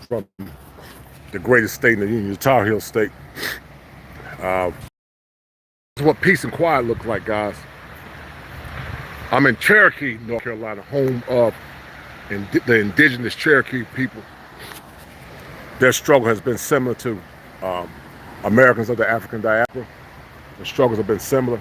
from the greatest state in the Union, the Tar Heel State. Uh, this is what peace and quiet look like, guys. I'm in Cherokee, North Carolina, home of the indigenous Cherokee people. Their struggle has been similar to Americans of the African diaspora. The struggles have been similar.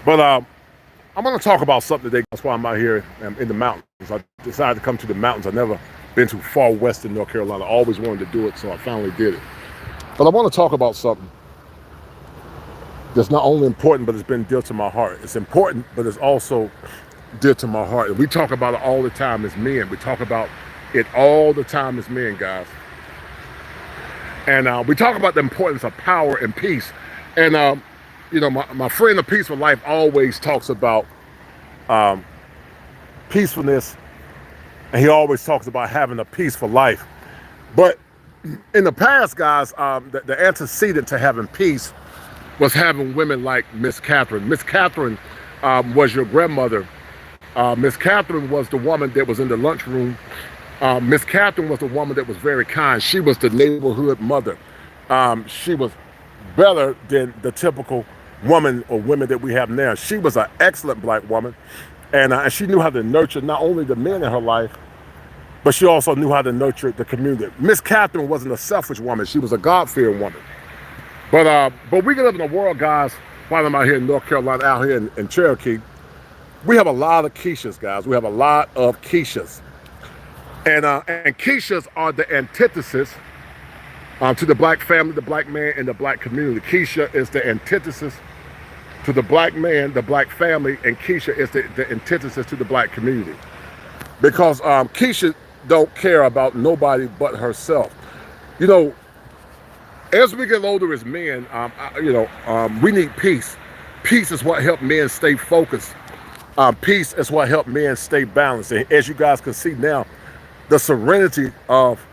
But I'm going to talk about something today. That's why I'm out here in the mountains. I decided to come to the mountains. I've never been too far west in North Carolina. I always wanted to do it, so I finally did it. But I want to talk about something that's not only important, but it's been dear to my heart. It's important, but it's also dear to my heart. And we talk about it all the time as men. We talk about it all the time as men, guys. And we talk about the importance of power and peace. And, you know, my friend of Peaceful Life always talks about peacefulness. And he always talks about having a peaceful life. But in the past, guys, the antecedent to having peace was having women like Miss Katherine. Miss Katherine was your grandmother. Miss Katherine was the woman that was in the lunchroom. Miss Katherine was the woman that was very kind. She was the neighborhood mother. She was better than the typical woman or women that we have now. She was an excellent black woman. And she knew how to nurture not only the men in her life, but she also knew how to nurture the community. Miss Katherine wasn't a selfish woman. She was a God-fearing woman. But we can live in a world, guys, while I'm out here in North Carolina, out here in Cherokee, we have a lot of Keishas, guys. We have a lot of Keishas. And Keishas are the antithesis to the black family, the black man, and the black community. Keisha is the antithesis to the black man, the black family, and Keisha is the antithesis to the black community. Because Keisha don't care about nobody but herself. You know, as we get older as men, we need peace. Peace is what helps men stay focused. Peace is what helps men stay balanced. And as you guys can see now, the serenity of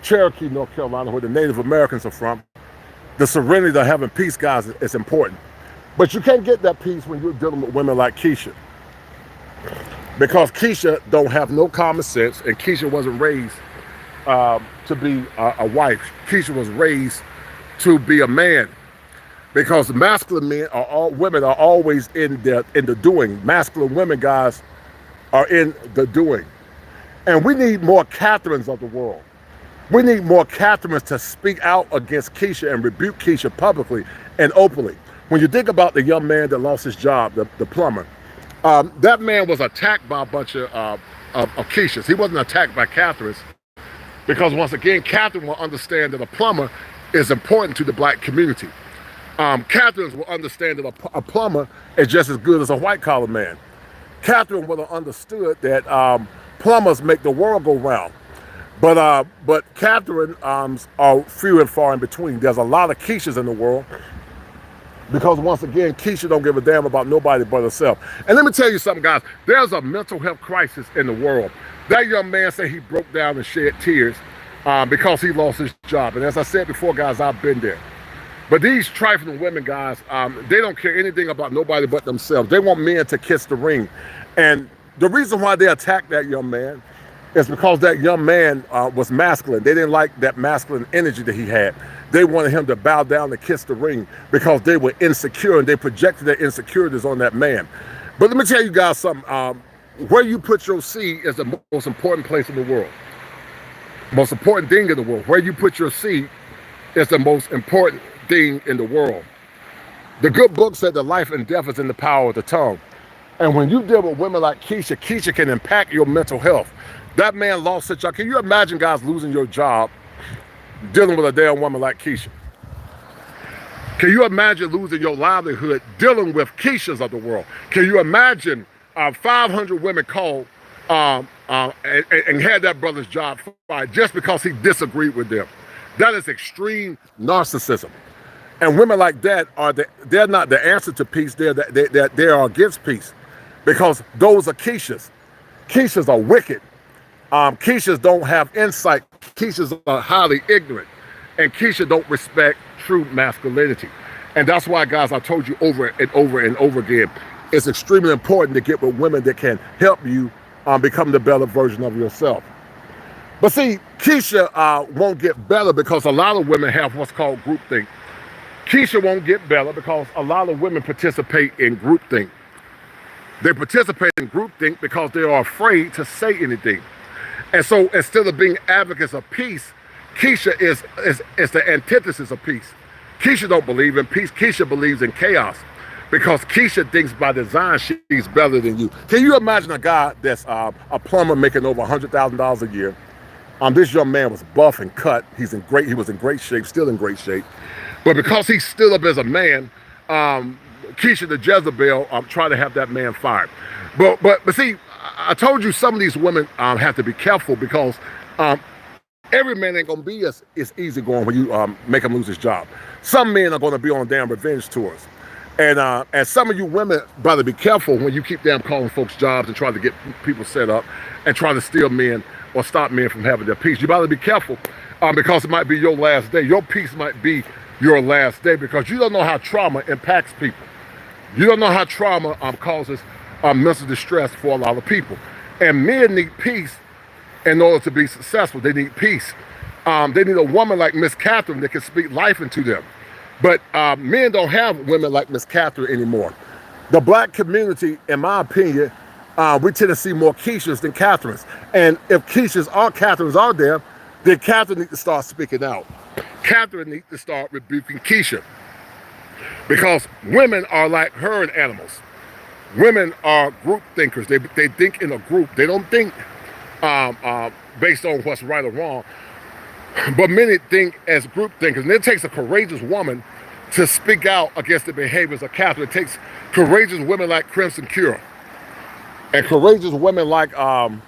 Cherokee, North Carolina, where the Native Americans are from, the serenity of having peace, guys, is important. But you can't get that peace when you're dealing with women like Keisha. Because Keisha don't have no common sense, and Keisha wasn't raised to be a wife. Keisha was raised to be a man. Because masculine women are always in the doing. Masculine women, guys, are in the doing. And we need more Katherines of the world. We need more Katherines to speak out against Keisha and rebuke Keisha publicly and openly. When you think about the young man that lost his job, the plumber, that man was attacked by a bunch of Keishas. He wasn't attacked by Katherines, because once again, Katherine will understand that a plumber is important to the black community. Katherines will understand that a plumber is just as good as a white-collar man. Katherine would have understood that plumbers make the world go round. But Katherine are few and far in between. There's a lot of Keishas in the world, because once again, Keisha don't give a damn about nobody but herself. And let me tell you something, guys. There's a mental health crisis in the world. That young man said he broke down and shed tears because he lost his job. And as I said before, guys, I've been there. But these trifling women, guys, they don't care anything about nobody but themselves. They want men to kiss the ring. And the reason why they attacked that young man is because that young man was masculine. They didn't like that masculine energy that he had. They wanted him to bow down and kiss the ring because they were insecure, and they projected their insecurities on that man. But let me tell you guys something. Where you put your seed is the most important place in the world. Most important thing in the world. Where you put your seed is the most important thing in the world. The good book said that life and death is in the power of the tongue. And when you deal with women like Keisha, Keisha can impact your mental health. That man lost his job. Can you imagine, guys, losing your job dealing with a damn woman like Keisha? Can you imagine losing your livelihood dealing with Keishas of the world? Can you imagine 500 women called and had that brother's job fired just because he disagreed with them? That is extreme narcissism. And women like that they're not the answer to peace. They are against peace, because those are Keishas. Keishas are wicked. Keishas don't have insight. Keishas are highly ignorant. And Keisha don't respect true masculinity. And that's why, guys, I told you over and over and over again, it's extremely important to get with women that can help you become the better version of yourself. But see, Keisha won't get better because a lot of women have what's called groupthink. Keisha won't get better because a lot of women participate in groupthink. They participate in groupthink because they are afraid to say anything. And so instead of being advocates of peace, Keisha is the antithesis of peace. Keisha don't believe in peace. Keisha believes in chaos because Keisha thinks by design she's better than you. Can you imagine a guy that's a plumber making over $100,000 a year? This young man was buff and cut. He was in great shape, still in great shape. But because he stood up as a man, Keisha the Jezebel tried to have that man fired. But see, I told you some of these women have to be careful because every man ain't gonna be as easygoing when you make him lose his job. Some men are gonna be on damn revenge tours. And some of you women better be careful when you keep damn calling folks jobs and try to get people set up and try to steal men or stop men from having their peace. You better be careful because it might be your last day. Your peace might be your last day because you don't know how trauma impacts people. You don't know how trauma causes mental distress for a lot of people. And men need peace in order to be successful. They need peace. They need a woman like Miss Katherine that can speak life into them. But men don't have women like Miss Katherine anymore. The black community, in my opinion, we tend to see more Keishas than Katherines. And if Keishas or Katherines are there, then Katherine needs to start speaking out. Katherine needs to start rebuking Keisha. Because women are like herd animals. Women are group thinkers. They think in a group. They don't think based on what's right or wrong. But many think as group thinkers. And it takes a courageous woman to speak out against the behaviors of Katherine. It takes courageous women like Crimson Cure. And courageous women like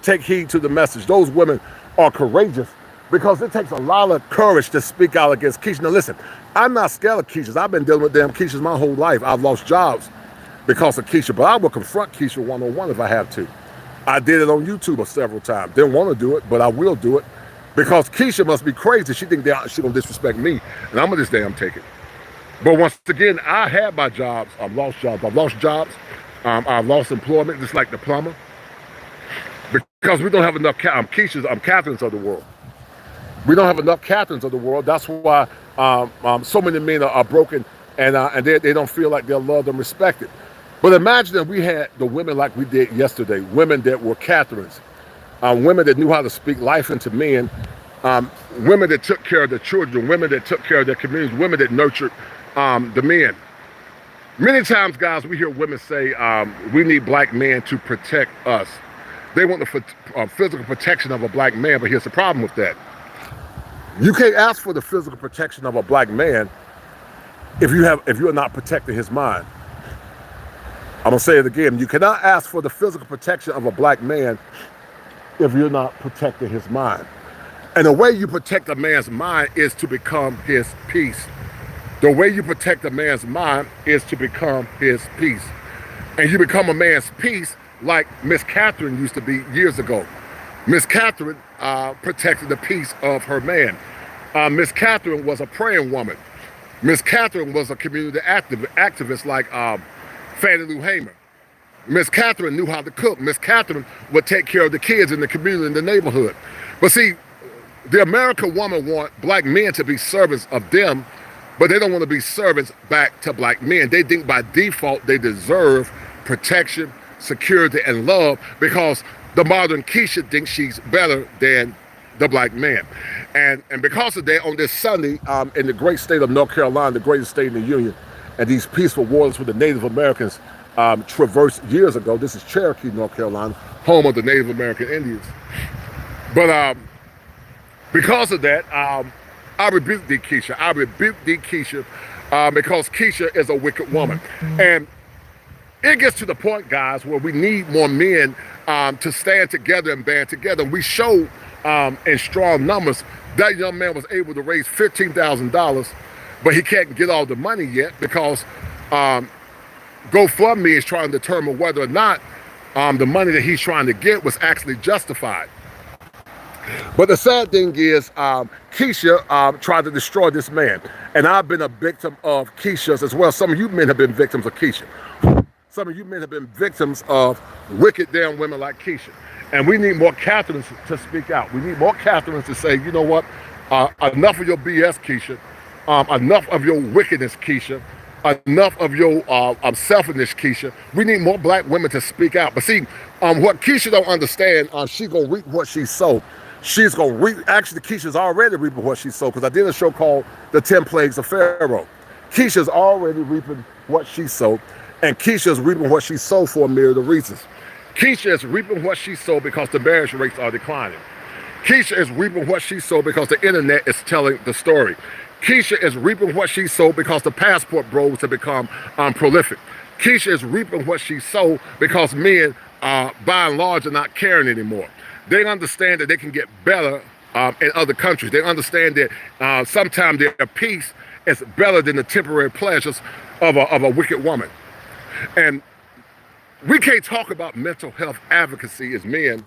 Take Heed to the Message. Those women are courageous because it takes a lot of courage to speak out against Keisha. Now listen, I'm not scared of Keishas. I've been dealing with damn Keishas my whole life. I've lost jobs because of Keisha, but I will confront Keisha one-on-one if I have to. I did it on YouTube several times. Didn't want to do it, but I will do it because Keisha must be crazy. She think she gonna disrespect me, and I'm gonna just damn take it. But once again, I had my jobs. I've lost jobs. I've lost employment, just like the plumber, because we don't have enough Keishas, Katherines of the world. We don't have enough Katherines of the world. That's why so many men are broken and they don't feel like they're loved and respected. But imagine if we had the women like we did yesterday, women that were Katherines, women that knew how to speak life into men, women that took care of their children, women that took care of their communities, women that nurtured the men. Many times, guys, we hear women say, we need black men to protect us. They want the physical protection of a black man, but here's the problem with that. You can't ask for the physical protection of a black man if you're not protecting his mind. I'm gonna say it again. You cannot ask for the physical protection of a black man if you're not protecting his mind. And the way you protect a man's mind is to become his peace. The way you protect a man's mind is to become his peace. And you become a man's peace like Miss Katherine used to be years ago. Miss Katherine protected the peace of her man. Miss Katherine was a praying woman. Miss Katherine was a community activist like Fannie Lou Hamer. Miss Katherine knew how to cook. Miss Katherine would take care of the kids in the community, in the neighborhood. But see, the American woman want black men to be servants of them, but they don't want to be servants back to black men. They think by default they deserve protection, security, and love because the modern Keisha thinks she's better than the black man. And because of that, on this Sunday, in the great state of North Carolina, the greatest state in the Union, and these peaceful waters where the Native Americans traversed years ago. This is Cherokee, North Carolina, home of the Native American Indians. But because of that, I rebuke thee, Keisha. I rebuke thee, Keisha, because Keisha is a wicked woman. And it gets to the point, guys, where we need more men to stand together and band together. We showed in strong numbers that young man was able to raise $15,000, but he can't get all the money yet because GoFundMe is trying to determine whether or not the money that he's trying to get was actually justified. But the sad thing is, Keisha tried to destroy this man. And I've been a victim of Keisha's as well. Some of you men have been victims of Keisha. Some of you men have been victims of wicked damn women like Keisha. And we need more Catherines to speak out. We need more Catherines to say, you know what, enough of your BS, Keisha. Enough of your wickedness, Keisha. Enough of your selfishness, Keisha. We need more black women to speak out. But see, what Keisha don't understand, she gonna reap what she sowed. She's gonna reap. Actually, Keisha's already reaping what she sowed, because I did a show called "The 10 Plagues of Pharaoh." Keisha's already reaping what she sowed, and Keisha's reaping what she sowed for a myriad of reasons. Keisha is reaping what she sowed because the marriage rates are declining. Keisha is reaping what she sowed because the internet is telling the story. Keisha is reaping what she sowed because the passport bros have become prolific. Keisha is reaping what she sowed because men, by and large, are not caring anymore. They understand that they can get better in other countries. They understand that sometimes their peace is better than the temporary pleasures of a wicked woman. And we can't talk about mental health advocacy as men.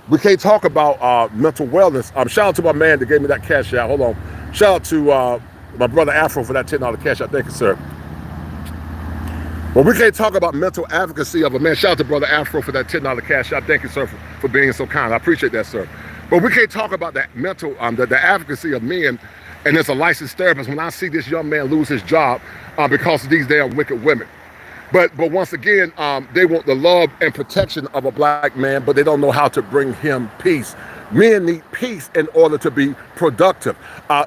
We can't talk about mental wellness. Shout out to my man that gave me that cash out. Hold on. Shout out to my brother Afro for that $10 cash out. Thank you, sir. But we can't talk about mental advocacy of a man. Shout out to brother Afro for that $10 cash out. Thank you, sir, for being so kind. I appreciate that, sir. But we can't talk about that mental, the advocacy of men. And as a licensed therapist, when I see this young man lose his job because of these damn wicked women. But once again, they want the love and protection of a black man, but they don't know how to bring him peace. Men need peace in order to be productive.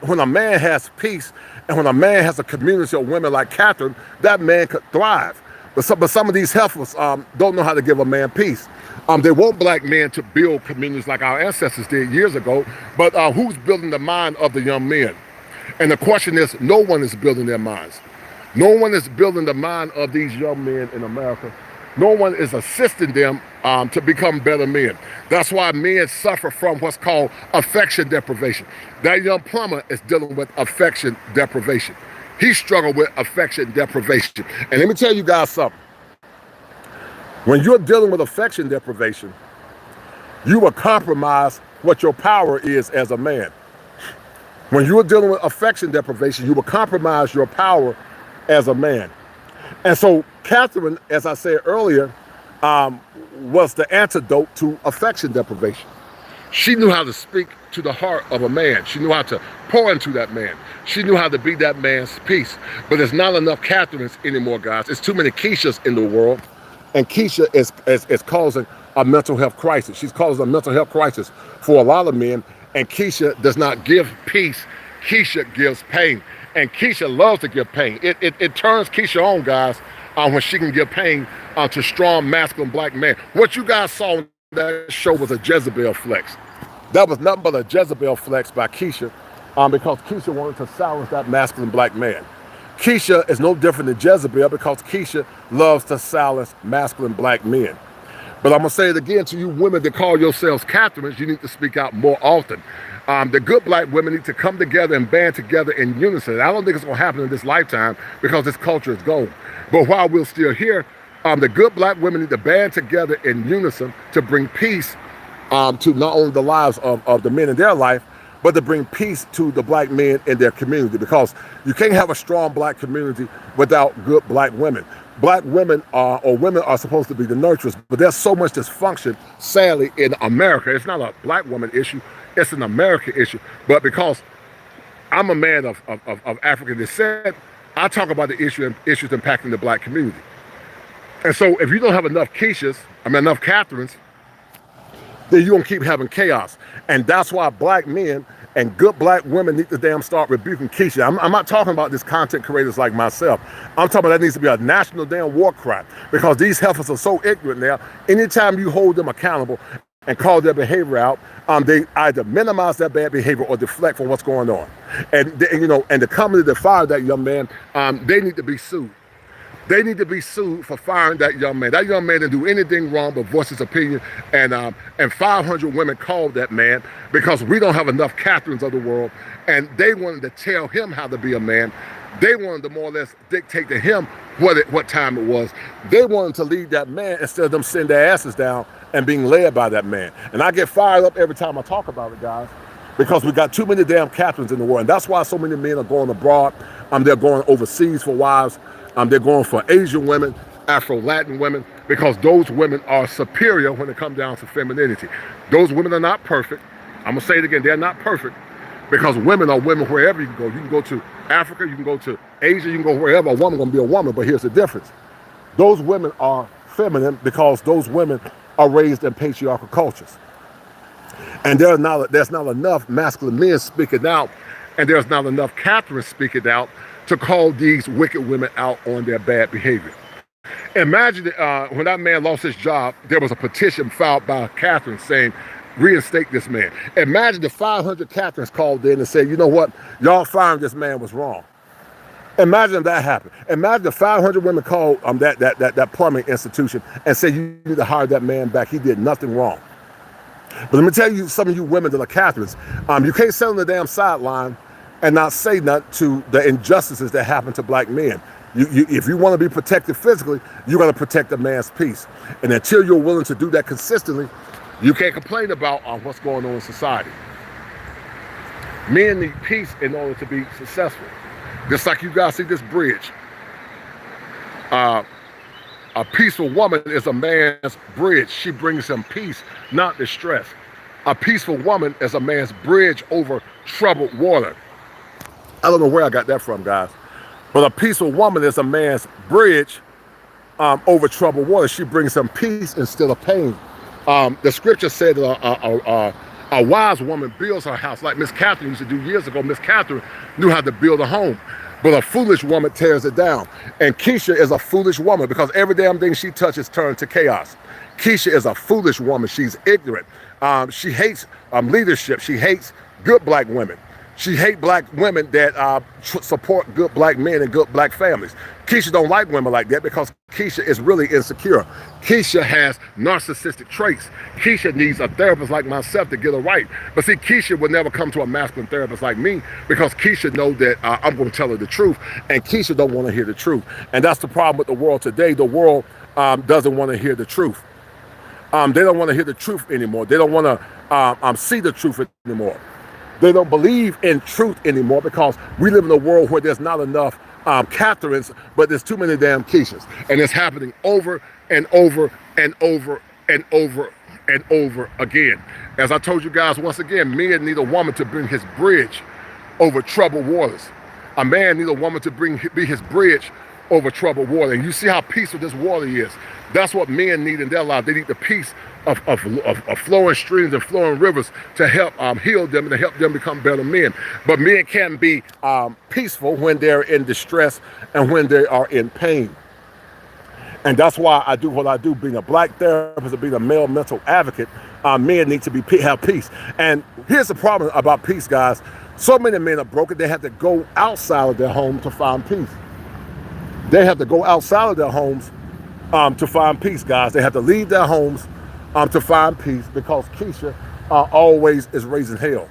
When a man has peace, and when a man has a community of women like Katherine, that man could thrive. But some of these heifers don't know how to give a man peace. They want black men to build communities like our ancestors did years ago, but who's building the mind of the young men? And the question is, no one is building their minds. No one is building the mind of these young men in America. No one is assisting them to become better men. That's why men suffer from what's called affection deprivation. That young plumber is dealing with affection deprivation. He struggled with affection deprivation. And let me tell you guys something. When you're dealing with affection deprivation, you will compromise what your power is as a man. When you're dealing with affection deprivation, you will compromise your power as a man. And so Katherine, as I said earlier, was the antidote to affection deprivation. She knew how to speak to the heart of a man. She knew how to pour into that man. She knew how to be that man's peace. But there's not enough Katherines anymore, guys. There's too many Keishas in the world. And Keisha is causing a mental health crisis. She's causing a mental health crisis for a lot of men. And Keisha does not give peace. Keisha gives pain. And Keisha loves to give pain. It turns Keisha on, guys, when she can give pain to strong, masculine black men. What you guys saw in that show was a Jezebel flex. That was nothing but a Jezebel flex by Keisha because Keisha wanted to silence that masculine black man. Keisha is no different than Jezebel because Keisha loves to silence masculine black men. But I'm going to say it again to you women that call yourselves Catherines, you need to speak out more often. The good black women need to come together and band together in unison. I don't think it's going to happen in this lifetime because this culture is gone. But while we're still here, the good black women need to band together in unison to bring peace to not only the lives of the men in their life, but to bring peace to the black men in their community, because you can't have a strong black community without good black women. Black women or women are supposed to be the nurturers, but there's so much dysfunction, sadly, in America. It's not a black woman issue, it's an American issue. But because I'm a man of African descent, I talk about the issues impacting the black community. And so if you don't have enough Keishas, enough Catherines, then you're going to keep having chaos. And that's why black men and good black women need to start rebuking Keisha. I'm not talking about these content creators like myself. I'm talking about that needs to be a national war cry, because these heifers are so ignorant now. Anytime you hold them accountable and call their behavior out, they either minimize their bad behavior or deflect from what's going on. And the company that fired that young man, they need to be sued. They need to be sued for firing that young man. That young man didn't do anything wrong but voice his opinion. And 500 women called that man because we don't have enough Catherines of the world. And they wanted to tell him how to be a man. They wanted to more or less dictate to him what time it was. They wanted to lead that man instead of them sitting their asses down and being led by that man. And I get fired up every time I talk about it, guys, because we got too many damn Catherines in the world. And that's why so many men are going abroad. They're going overseas for wives. They're going for Asian women. Afro-Latin women, because those women are superior when it comes down to femininity. Those women are not perfect. I'm going to say it again, they're not perfect, because women are women wherever you can go. You can go to Africa, you can go to Asia, you can go wherever. A woman going to be a woman, but here's the difference. Those women are feminine because those women are raised in patriarchal cultures. And there's not enough masculine men speaking out, and there's not enough Katherine speaking out to call these wicked women out on their bad behavior. Imagine when that man lost his job, there was a petition filed by Katherine saying, reinstate this man. Imagine the 500 Katherines called in and said, you know what, y'all firing this man was wrong. Imagine if that happened. Imagine the 500 women called that plumbing institution and said, you need to hire that man back. He did nothing wrong. But let me tell you, some of you women that are Katherines, you can't sit on the damn sideline and not say nothing to the injustices that happen to black men. If you want to be protected physically, you're going to protect a man's peace. And until you're willing to do that consistently, you can't complain about what's going on in society. Men need peace in order to be successful. Just like you guys see this bridge. A peaceful woman is a man's bridge. She brings him peace, not distress. A peaceful woman is a man's bridge over troubled water. I don't know where I got that from, guys. But a peaceful woman is a man's bridge over troubled water. She brings him peace instead of pain. The scripture said that a wise woman builds her house, like Miss Katherine used to do years ago. Miss Katherine knew how to build a home, but a foolish woman tears it down. And Keisha is a foolish woman because every damn thing she touches turns to chaos. Keisha is a foolish woman. She's ignorant. She hates leadership. She hates good black women. She hates black women that support good black men and good black families. Keisha don't like women like that because Keisha is really insecure. Keisha has narcissistic traits. Keisha needs a therapist like myself to get her right. But see, Keisha would never come to a masculine therapist like me because Keisha knows that I'm going to tell her the truth, and Keisha don't want to hear the truth. And that's the problem with the world today. The world doesn't want to hear the truth. They don't want to hear the truth anymore. They don't want to see the truth anymore. They don't believe in truth anymore because we live in a world where there's not enough Katherines, but there's too many damn Keishas. And it's happening over and over and over and over and over again. As I told you guys once again, men need a woman to bring his bridge over troubled waters. A man needs a woman to be his bridge over troubled water. And you see how peaceful this water is. That's what men need in their life. They need the peace of flowing streams and flowing rivers to help heal them and to help them become better men. But men can't be peaceful when they're in distress and when they are in pain. And that's why I do what I do. Being a black therapist and being a male mental advocate, men need to have peace. And here's the problem about peace, guys. So many men are broken, they have to go outside of their home to find peace. They have to go outside of their homes to find peace, guys. They have to leave their homes to find peace because Keisha always is raising hell.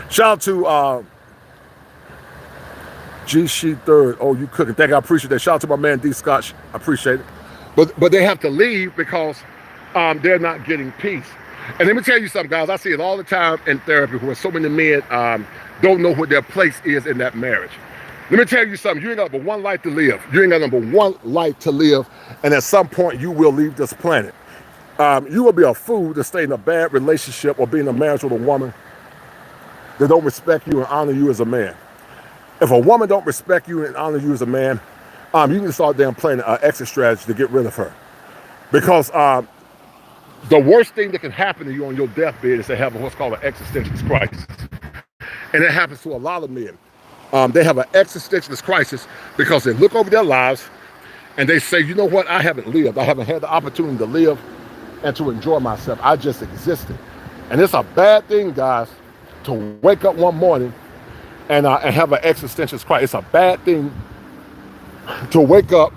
Shout out to G She Third. Oh, you cooking. Thank you. I appreciate that. Shout out to my man D Scotch. I appreciate it. But they have to leave because they're not getting peace. And let me tell you something, guys. I see it all the time in therapy where so many men don't know what their place is in that marriage. Let me tell you something. You ain't got but one life to live. You ain't got number one life to live. And at some point, you will leave this planet. You will be a fool to stay in a bad relationship or be in a marriage with a woman that don't respect you and honor you as a man. If a woman don't respect you and honor you as a man, you need to start damn playing an exit strategy to get rid of her. Because the worst thing that can happen to you on your deathbed is to have what's called an existentialist crisis. And it happens to a lot of men. They have an existentialist crisis because they look over their lives and they say, you know what, I haven't lived. I haven't had the opportunity to live and to enjoy myself. I just existed. And it's a bad thing, guys, to wake up one morning and have an existentialist crisis. It's a bad thing to wake up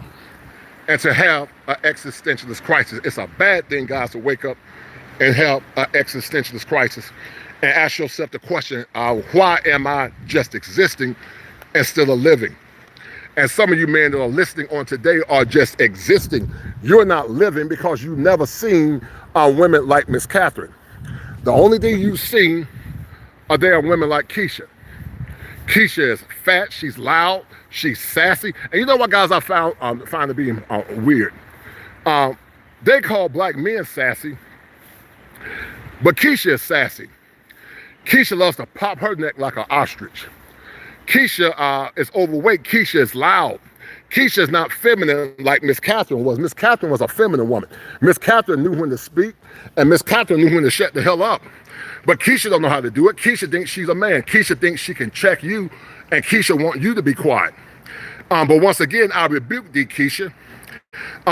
and to have an existentialist crisis. It's a bad thing, guys, to wake up and have an existentialist crisis and ask yourself the question, why am I just existing instead of living? And some of you men that are listening on today are just existing. You're not living because you've never seen women like Miss Katherine. The only thing you've seen are there women like Keisha. Keisha is fat, she's loud, she's sassy. And you know what, guys, I find to be weird? They call black men sassy, but Keisha is sassy. Keisha loves to pop her neck like an ostrich. Keisha is overweight. Keisha is loud. Keisha is not feminine like Miss Katherine was. Miss Katherine was a feminine woman. Miss Katherine knew when to speak, and Miss Katherine knew when to shut the hell up. But Keisha don't know how to do it. Keisha thinks she's a man. Keisha thinks she can check you, and Keisha wants you to be quiet. But once again, I rebuke thee, Keisha,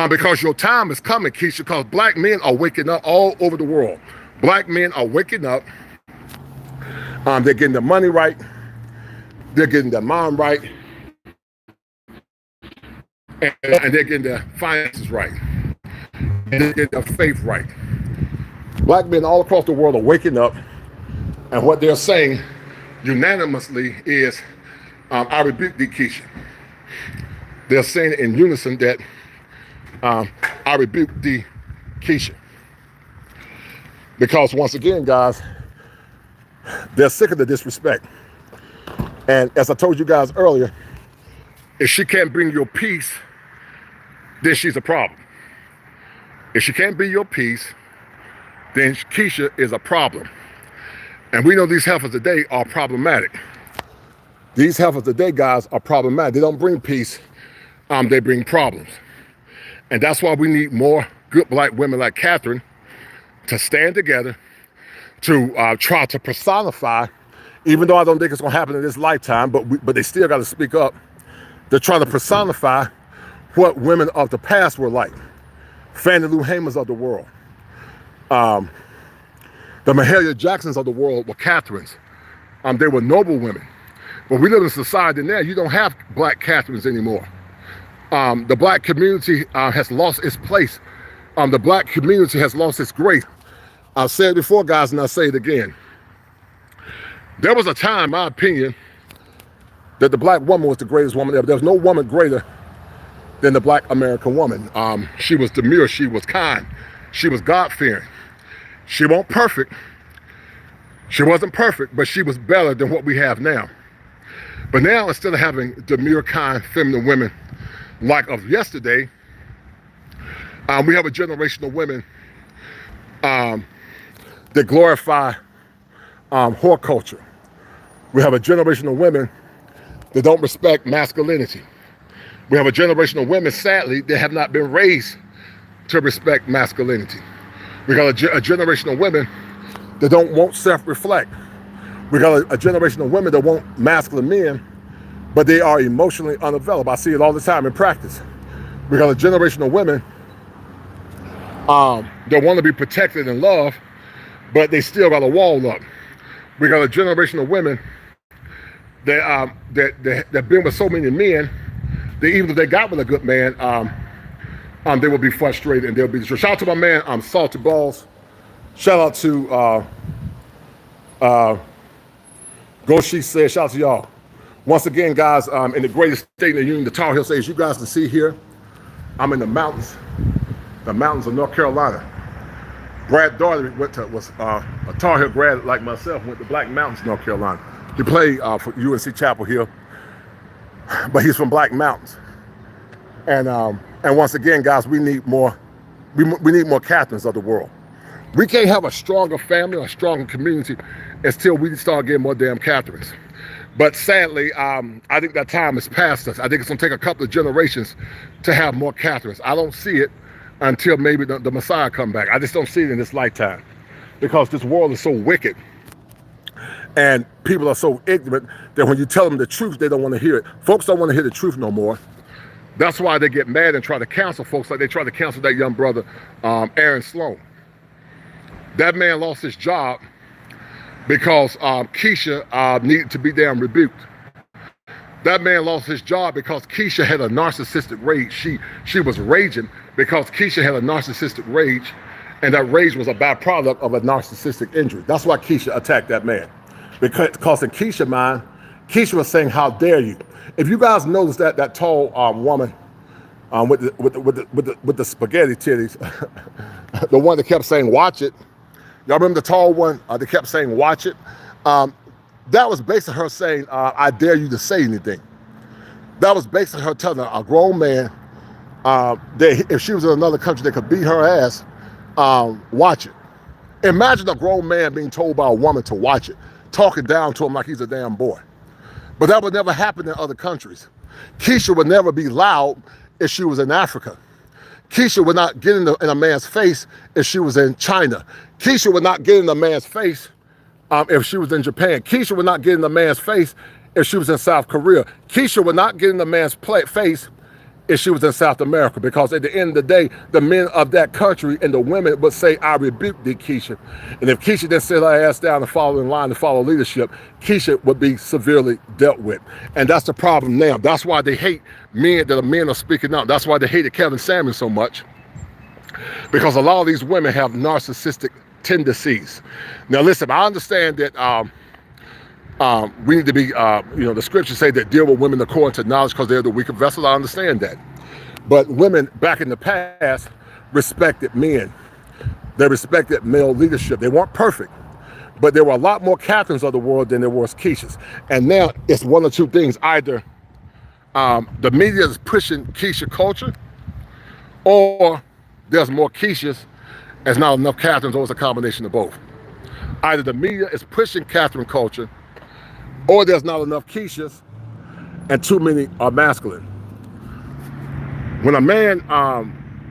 because your time is coming, Keisha, because black men are waking up all over the world. Black men are waking up. They're getting their money right. They're getting their mind right. And they're getting their finances right. And they're getting their faith right. Black men all across the world are waking up, and what they're saying unanimously is, I rebuke thee, Keisha. They're saying in unison that I rebuke thee, Keisha. Because once again, guys, they're sick of the disrespect. And as I told you guys earlier, if she can't bring your peace, then she's a problem. If she can't bring your peace, then Keisha is a problem. And we know these heifers today are problematic. These heifers today, guys, are problematic. They don't bring peace, they bring problems. And that's why we need more good black women like Katherine to stand together, to try to personify, even though I don't think it's gonna happen in this lifetime, but they still gotta speak up. They're trying to personify what women of the past were like. Fannie Lou Hamers of the world. The Mahalia Jacksons of the world were Katherines. They were noble women. But we live in a society now, you don't have black Katherines anymore. The black community has lost its place. The black community has lost its grace. I've said it before, guys, and I'll say it again. There was a time, in my opinion, that the black woman was the greatest woman ever. There was no woman greater than the black American woman. She was demure, she was kind, she was God-fearing. She wasn't perfect. She wasn't perfect, but she was better than what we have now. But now, instead of having demure, kind, feminine women like of yesterday, we have a generation of women that glorify whore culture. We have a generation of women that don't respect masculinity. We have a generation of women, sadly, that have not been raised to respect masculinity. We got a generation of women that won't self-reflect. We got a generation of women that want masculine men, but they are emotionally unavailable. I see it all the time in practice. We got a generation of women that want to be protected and loved, but they still got a wall up. We got a generation of women that been with so many men that even if they got with a good man, they will be frustrated and they'll be destroyed. Shout out to my man, Salty Balls. Shout out to Go She Said. Shout out to y'all. Once again, guys, in the greatest state in the union, the Tar Heel State, as you guys can see here, I'm in the mountains of North Carolina. Brad Daugherty was a Tar Heel grad like myself, went to Black Mountains, North Carolina. He played for UNC Chapel Hill, but he's from Black Mountains. And once again, guys, we need more Katherines of the world. We can't have a stronger family or a stronger community until we start getting more damn Katherines. But sadly, I think that time has passed us. I think it's gonna take a couple of generations to have more Katherines. I don't see it until maybe the Messiah come back. I just don't see it in this lifetime because this world is so wicked and people are so ignorant that when you tell them the truth, they don't want to hear it. Folks don't want to hear the truth no more. That's why they get mad and try to counsel folks like they try to counsel that young brother, Aaron Sloan. That man lost his job because Keisha needed to be damn rebuked. That man lost his job because Keisha had a narcissistic rage. She was raging because Keisha had a narcissistic rage, and that rage was a byproduct of a narcissistic injury. That's why Keisha attacked that man. Because in Keisha's mind, Keisha was saying, "How dare you?" If you guys notice that tall woman with the spaghetti titties, the one that kept saying, "Watch it." Y'all remember the tall one that kept saying, "Watch it"? That was basically her saying, I dare you to say anything. That was basically her telling a grown man that if she was in another country that could beat her ass, watch it. Imagine a grown man being told by a woman to watch it, talking down to him like he's a damn boy. But that would never happen in other countries. Keisha would never be loud if she was in Africa. Keisha would not get in a man's face if she was in China. Keisha would not get in a man's face if she was in Japan. Keisha would not get in a man's face if she was in South Korea. Keisha would not get in a man's face if she was in South America, because at the end of the day, the men of that country and the women would say, I rebuke thee, Keisha. And if Keisha didn't sit her ass down and follow in line and follow leadership, Keisha would be severely dealt with. And that's the problem now. That's why they hate men that are speaking out. That's why they hated Kevin Samuels so much, because a lot of these women have narcissistic tendencies. Now, listen, I understand that we need to be, the scriptures say that deal with women according to knowledge because they're the weaker vessel. I understand that. But women back in the past respected men. They respected male leadership. They weren't perfect, but there were a lot more Catherines of the world than there was Keishas. And now it's one or two things. Either the media is pushing Keisha culture, or there's more Keishas and not enough Catherines, or it's a combination of both. Either the media is pushing Catherine culture, or there's not enough Keishas and too many are masculine. When a man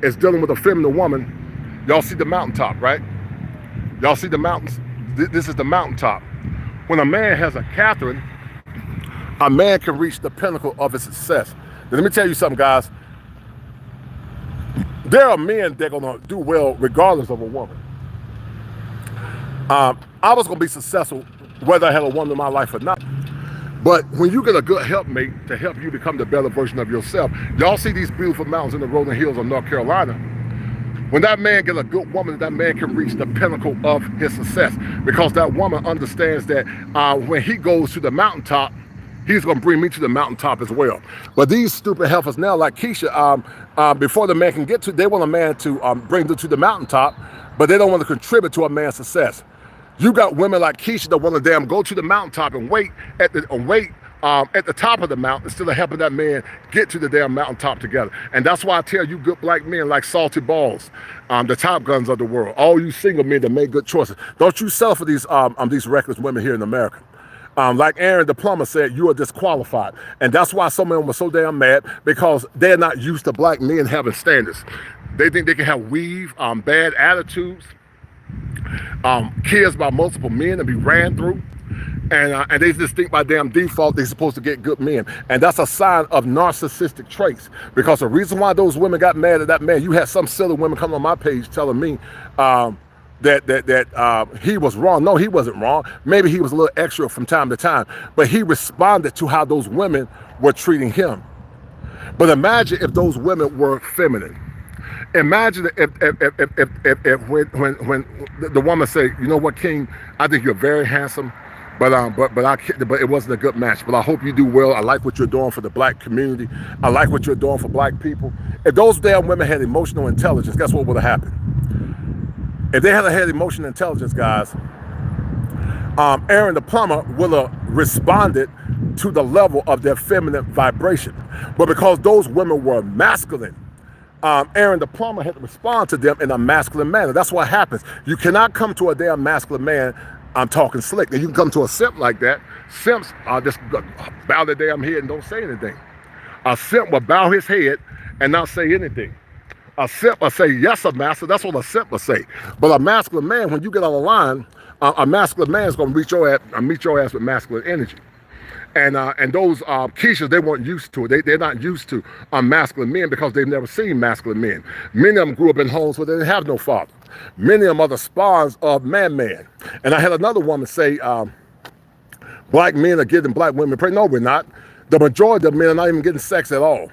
is dealing with a feminine woman, y'all see the mountaintop, right? Y'all see the mountains? This is the mountaintop. When a man has a Catherine, a man can reach the pinnacle of his success. Now, let me tell you something, guys. There are men that are going to do well regardless of a woman. I was going to be successful whether I had a woman in my life or not. But when you get a good helpmate to help you become the better version of yourself, y'all see these beautiful mountains in the rolling hills of North Carolina. When that man gets a good woman, that man can reach the pinnacle of his success, because that woman understands that when he goes to the mountaintop, he's going to bring me to the mountaintop as well. But these stupid heifers now, like Keisha, before the man can get to, they want a man to bring them to the mountaintop, but they don't want to contribute to a man's success. You got women like Keisha that want to damn go to the mountaintop and wait at the top of the mountain instead of helping that man get to the damn mountaintop together. And that's why I tell you good black men like Salty Balls, the Top Guns of the world, all you single men that make good choices, don't you sell for these reckless women here in America. Like Aaron the plumber said, you are disqualified. And that's why some of them were so damn mad, because they're not used to black men having standards. They think they can have weave, bad attitudes, kids by multiple men and be ran through. And they just think by damn default they're supposed to get good men. And that's a sign of narcissistic traits. Because the reason why those women got mad at that man, you had some silly women come on my page telling me that he was wrong. No, he wasn't wrong. Maybe he was a little extra from time to time, but he responded to how those women were treating him. But imagine if those women were feminine. Imagine if when the woman say, you know what, King, I think you're very handsome, but it wasn't a good match. But I hope you do well. I like what you're doing for the black community. I like what you're doing for black people. If those damn women had emotional intelligence, guess what would have happened? If they had emotional intelligence, guys, Aaron the plumber would have responded to the level of their feminine vibration. But because those women were masculine, Aaron the plumber had to respond to them in a masculine manner. That's what happens. You cannot come to a damn masculine man talking slick. Now, you can come to a simp like that. Simps just bow their damn head and don't say anything. A simp will bow his head and not say anything. A simp will say, yes, sir, master. That's what a simp will say. But a masculine man, when you get out of line, a masculine man is going to meet your ass with masculine energy. And those Keishas, they weren't used to it. They're not used to masculine men because they've never seen masculine men. Many of them grew up in homes where they didn't have no father. Many of them are the spawns of man. And I had another woman say, black men are getting black women pregnant. No, we're not. The majority of men are not even getting sex at all.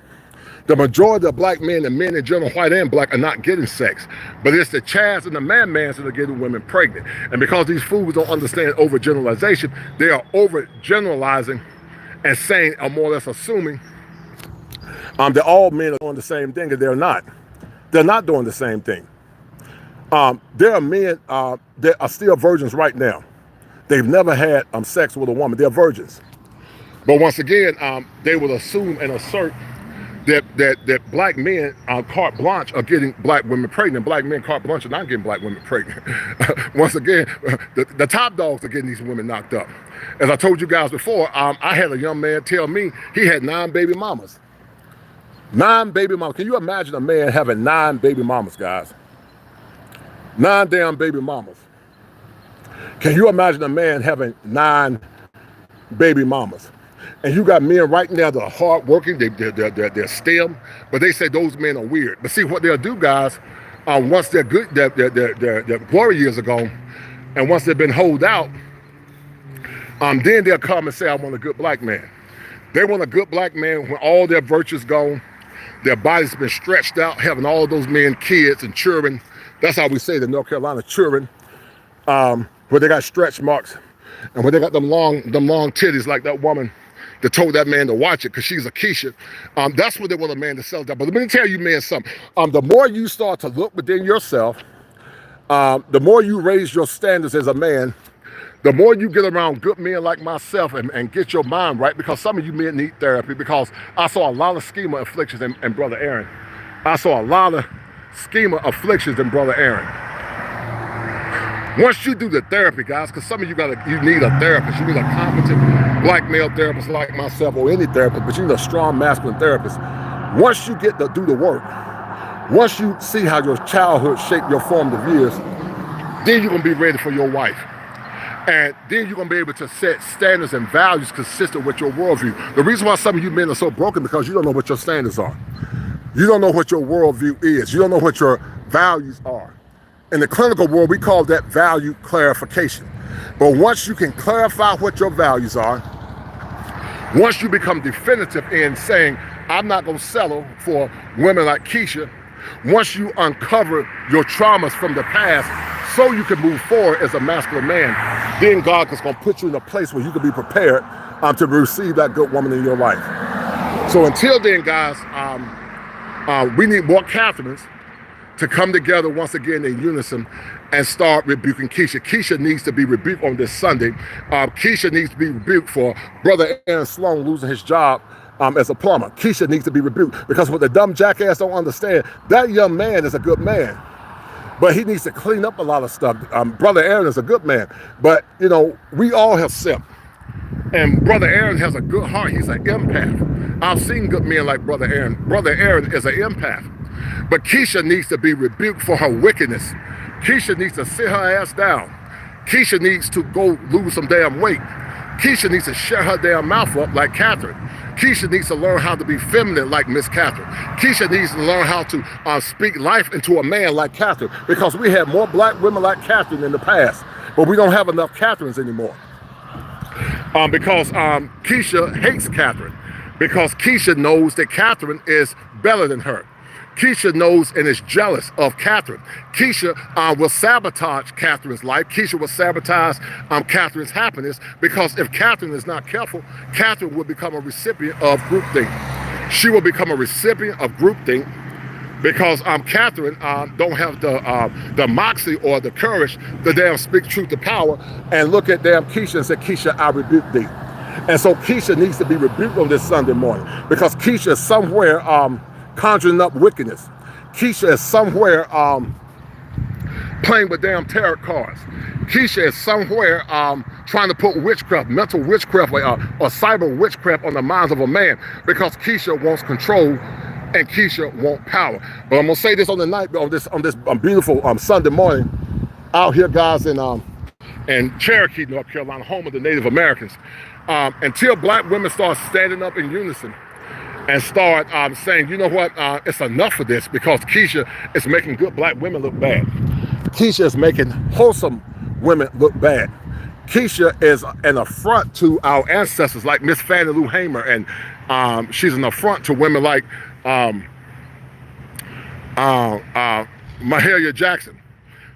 The majority of black men and men in general, white and black, are not getting sex. But it's the Chads and the man-mans that are getting women pregnant. And because these fools don't understand overgeneralization, they are overgeneralizing and saying, or more or less assuming, that all men are doing the same thing, and they're not. They're not doing the same thing. There are men that are still virgins right now. They've never had sex with a woman. They're virgins. But once again, they will assume and assert that black men carte blanche are getting black women pregnant. Black men carte blanche are not getting black women pregnant. Once again, the top dogs are getting these women knocked up. As I told you guys before, I had a young man tell me he had 9 baby mamas. 9 baby mamas. Can you imagine a man having 9 baby mamas, guys? 9 damn baby mamas. Can you imagine a man having 9 baby mamas? And you got men right now that are hardworking, they're STEM, but they say those men are weird. But see, what they'll do, guys, once their glory years are gone, and once they've been holed out, then they'll come and say, I want a good black man. They want a good black man when all their virtues gone, their body's been stretched out, having all those men kids and children. That's how we say the North Carolina children, where they got stretch marks, and when they got them long titties like that woman that told that man to watch it because she's a Keisha. That's what they want a man to sell that. But let me tell you, man, something. The more you start to look within yourself, the more you raise your standards as a man, the more you get around good men like myself and get your mind right, because some of you men need therapy, because I saw a lot of schema afflictions in Brother Aaron. I saw a lot of schema afflictions in Brother Aaron. Once you do the therapy, guys, because some of you need a therapist. You need a competent black male therapist like myself, or any therapist, but you need a strong masculine therapist. Once you get to do the work, once you see how your childhood shaped your formative years, then you're going to be ready for your wife. And then you're going to be able to set standards and values consistent with your worldview. The reason why some of you men are so broken, because you don't know what your standards are. You don't know what your worldview is. You don't know what your values are. In the clinical world, we call that value clarification. But once you can clarify what your values are, once you become definitive in saying, I'm not going to settle for women like Keisha, once you uncover your traumas from the past so you can move forward as a masculine man, then God is going to put you in a place where you can be prepared to receive that good woman in your life. So until then, guys, we need more Catherines to come together once again in unison and start rebuking Keisha. Keisha needs to be rebuked on this Sunday. Keisha needs to be rebuked for Brother Aaron Sloan losing his job as a plumber. Keisha needs to be rebuked, because what the dumb jackass don't understand, that young man is a good man, but he needs to clean up a lot of stuff. Brother Aaron is a good man, but you know, we all have sinned. And Brother Aaron has a good heart. He's an empath. I've seen good men like Brother Aaron. Brother Aaron is an empath. But Keisha needs to be rebuked for her wickedness. Keisha needs to sit her ass down. Keisha needs to go lose some damn weight. Keisha needs to shut her damn mouth up like Katherine. Keisha needs to learn how to be feminine like Miss Katherine. Keisha needs to learn how to speak life into a man like Katherine, because we had more black women like Katherine in the past, but we don't have enough Catherines anymore. Because Keisha hates Katherine, because Keisha knows that Katherine is better than her. Keisha knows and is jealous of Katherine. Keisha will sabotage Katherine's life. Keisha will sabotage Katherine's happiness, because if Katherine is not careful, Katherine will become a recipient of groupthink. She will become a recipient of groupthink, because Katherine don't have the moxie or the courage to damn speak truth to power and look at damn Keisha and say, Keisha, I rebuke thee. And so Keisha needs to be rebuked on this Sunday morning, because Keisha is somewhere conjuring up wickedness. Keisha is somewhere playing with damn tarot cards. Keisha is somewhere trying to put witchcraft, mental witchcraft, or cyber witchcraft on the minds of a man, because Keisha wants control and Keisha wants power. But I'm gonna say this on the night, on this beautiful Sunday morning, out here, guys, in Cherokee, North Carolina, home of the Native Americans. Until black women start standing up in unison and start saying, you know what, it's enough of this, because Keisha is making good black women look bad. Keisha is making wholesome women look bad. Keisha is an affront to our ancestors like Miss Fannie Lou Hamer, and she's an affront to women like Mahalia Jackson.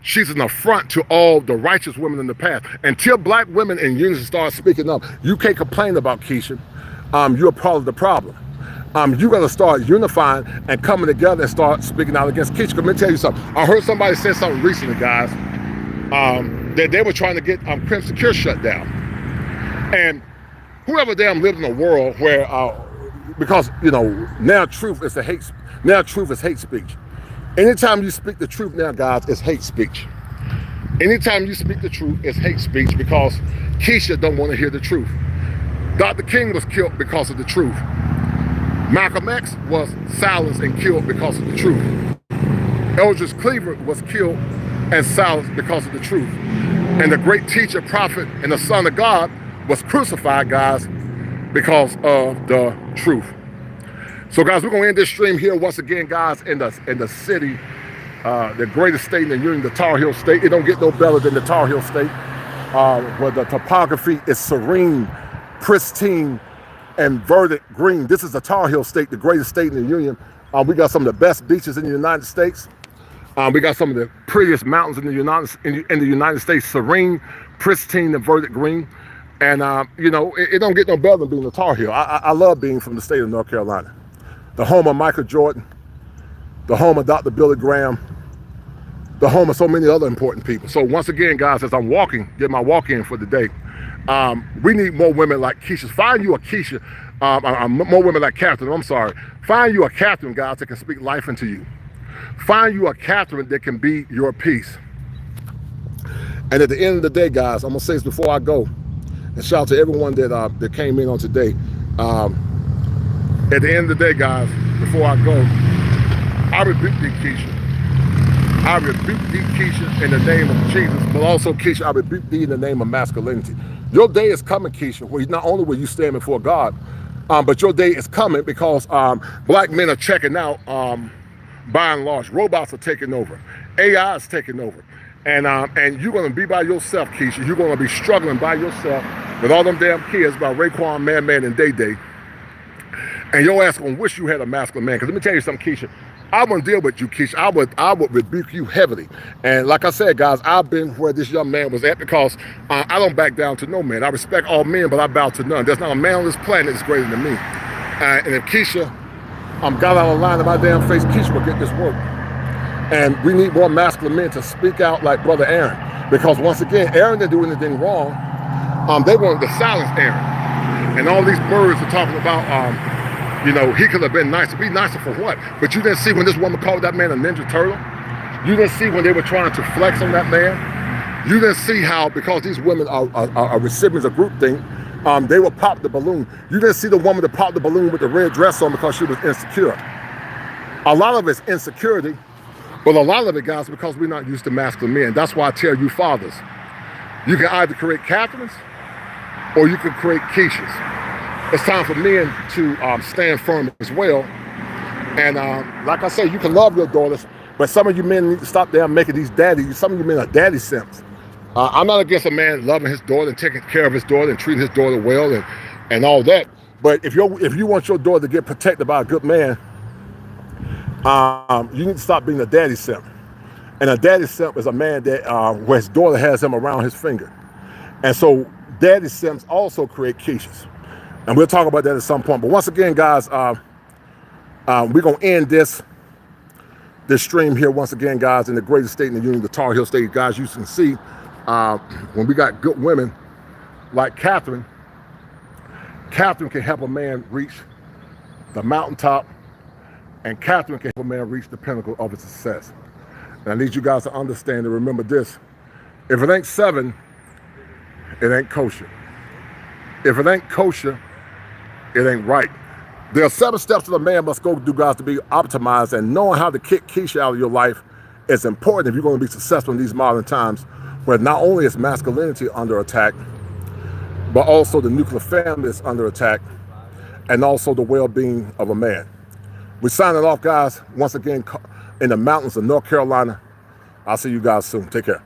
She's an affront to all the righteous women in the past. Until black women in unison start speaking up, you can't complain about Keisha. You're part of the problem. You got to start unifying and coming together and start speaking out against Keisha. Let me tell you something. I heard somebody say something recently, guys. that they were trying to get Crimson Cure shut down. And whoever damn lived in a world where, because now truth is hate speech. Anytime you speak the truth now, guys, it's hate speech. Anytime you speak the truth, it's hate speech because Keisha don't want to hear the truth. Dr. King was killed because of the truth. Malcolm X was silenced and killed because of the truth. Eldridge Cleaver was killed and silenced because of the truth. And the great teacher, prophet, and the Son of God was crucified, guys, because of the truth. So, guys, we're going to end this stream here once again, guys, in the city, the greatest state in the Union, the Tar Heel State. It don't get no better than the Tar Heel State, where the topography is serene, pristine, and verdant green. This is the Tar Heel State, the greatest state in the Union. We got some of the best beaches in the United States. We got some of the prettiest mountains in the United States, serene, pristine, and verdant green. And, it don't get no better than being a Tar Heel. I love being from the state of North Carolina. The home of Michael Jordan, the home of Dr. Billy Graham, the home of so many other important people. So once again, guys, as I'm get my walk in for the day, we need more women like Keisha. Find you a Keisha, more women like Katherine, I'm sorry. Find you a Katherine, guys, that can speak life into you. Find you a Katherine that can be your peace. And at the end of the day, guys, I'm gonna say this before I go, and shout out to everyone that came in on today. At the end of the day, guys, before I go, I rebuke thee, Keisha. I rebuke thee, Keisha, in the name of Jesus, but also, Keisha, I rebuke thee in the name of masculinity. Your day is coming, Keisha, where not only will you stand before God, but your day is coming because black men are checking out, by and large. Robots are taking over. AI is taking over. And you're going to be by yourself, Keisha. You're going to be struggling by yourself with all them damn kids by Raekwon, Man, and Day Day. And your ass going to wish you had a masculine man. Because let me tell you something, Keisha. I wouldn't deal with you, Keisha. I would rebuke you heavily. And like I said, guys, I've been where this young man was at because I don't back down to no man. I respect all men, but I bow to none. There's not a man on this planet that's greater than me. And if Keisha got out of line in my damn face, Keisha will get this work. And we need more masculine men to speak out like Brother Aaron. Because once again, Aaron didn't do anything wrong. They wanted to silence Aaron. And all these birds are talking about, he could have been nicer. Be nicer for what? But you didn't see when this woman called that man a Ninja Turtle? You didn't see when they were trying to flex on that man? You didn't see how, because these women are recipients of groupthink, they will pop the balloon. You didn't see the woman that popped the balloon with the red dress on because she was insecure. A lot of it's insecurity, but a lot of it, guys, because we're not used to masculine men. That's why I tell you fathers, you can either create Katherines or you can create Keishas. It's time for men to stand firm as well. And like I say, you can love your daughters, but some of you men need to stop there making these daddies. Some of you men are daddy simps. I'm not against a man loving his daughter and taking care of his daughter and treating his daughter well and all that. But if you want your daughter to get protected by a good man, you need to stop being a daddy simp. And a daddy simp is a man that where his daughter has him around his finger. And so daddy simps also create Keishas. And we'll talk about that at some point. But once again, guys, we're going to end this stream here once again, guys, in the greatest state in the Union, the Tar Heel State. Guys, you can see when we got good women like Katherine can help a man reach the mountaintop, and Katherine can help a man reach the pinnacle of his success. And I need you guys to understand and remember this. If it ain't 7, it ain't kosher. If it ain't kosher, it ain't right. There are 7 steps that a man must go through, guys, to be optimized, and knowing how to kick Keisha out of your life is important if you're going to be successful in these modern times where not only is masculinity under attack, but also the nuclear family is under attack, and also the well-being of a man. We're signing off, guys, once again in the mountains of North Carolina. I'll see you guys soon. Take care.